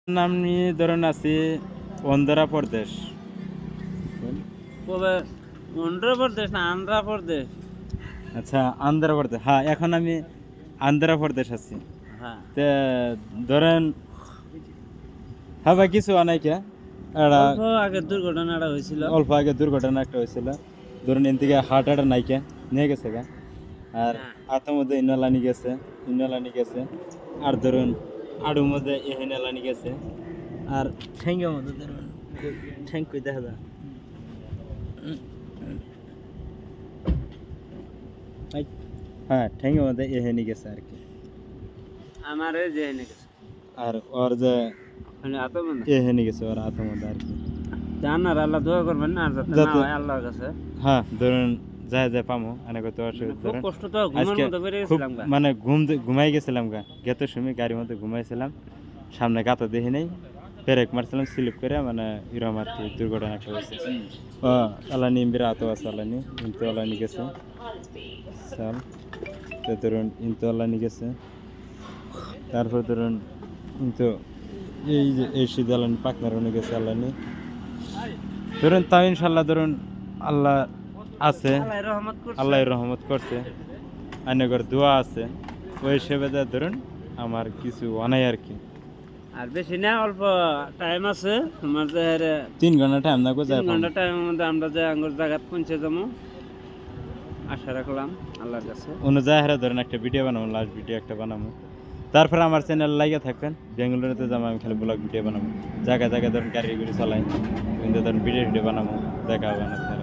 নাম নিয়ে ধরেন আছি অন্ধ্রপ্রদেশ। কবে অন্ধ্রপ্রদেশ না আন্ধ্রপ্রদেশ? আচ্ছা, আন্ধ্রপ্রদেশ। হ্যাঁ, এখন আমি আন্ধ্রপ্রদেশ আছি। হ্যাঁ তে ধরেন হ্যাঁ ভাই, কিছু অনেকে একটা অল্প আগে দুর্ঘটনাটা হয়েছিল। অল্প আগে দুর্ঘটনা একটা হয়েছিল। ধরুন এন থেকে হার্ট অ্যাটাক নাইকে নিয়ে গেছে গা। আর হ্যাঁ। হাতের মধ্যে ইনালানি গেছে। আর ধরুন আড়ুর মধ্যে এহেনালানি গেছে। আর ঠ্যাঙ্গের মধ্যে ধরুন ঠ্যাং কই দেখা যায়। হ্যাঁ, ঠ্যাঙ্গের মধ্যে এহেনি গেছে আর কি। আমার এই যে হেনে গেছে আর ওর যে মানে এত মানে এহেনি গেছে ওর হাতের মধ্যে আর কি। জানার আল্লাহ দোয়া করবেন না, আর যাতে না যাতে- হয় আল্লাহর কাছে। হ্যাঁ, ধরুন যায় পামো অনেক তো অসুবিধা। খুব ধরুন কষ্ট তো, ঘুমের আজকে মধ্যে বেরিয়ে খুব গেছিলাম গা। মানে ঘুমাই গেছিলাম গা। গেতে সময় গাড়ির মধ্যে ঘুমাইছিলাম, সামনে গাতা দেখি নাই, ব্রেক মারছিলাম স্লিপ করে, মানে এরকম আর কি দুর্ঘটনা একটা হয়েছে। আলানি বিরাট আছে, আলানি কিন্তু আলানি গেছে সাল। তো ধরুন কিন্তু আলানি গেছে। তারপর ধরুন কিন্তু এই যে এই শীত আলানি পাকনার অনেক গেছে আলানি। ধরুন তাও ইনশাল্লাহ ধরুন আল্লাহ আছে, আল্লাহর রহমত করছে। আল্লাহর রহমত করছে, আইনগর দোয়া আছে। ওই হিসেবে ধরুন আমার কিছু অনাই আর কি। আর বেশি না, অল্প টাইম আছে তোমার যে 3 ঘন্টা টাইম না গো, 3 ঘন্টা টাইমের মধ্যে আমরা যে আঙ্গুর জায়গা পৌঁছে যাবো আশা রাখলাম আল্লাহর কাছে। অনুযায়ী হারা ধরেন একটা ভিডিও বানাবো, লাস্ট ভিডিও একটা বানাবো। তারপরে আমার চ্যানেল লাগিয়ে থাকবেন। বেঙ্গালুরুতে যাবো, আমি খালি ব্লগ ভিডিও বানাবো, জায়গায় জায়গায় ধরুন গাড়ি চালাই, কিন্তু ধরুন ভিডিও বানাবো, দেখা হবে না।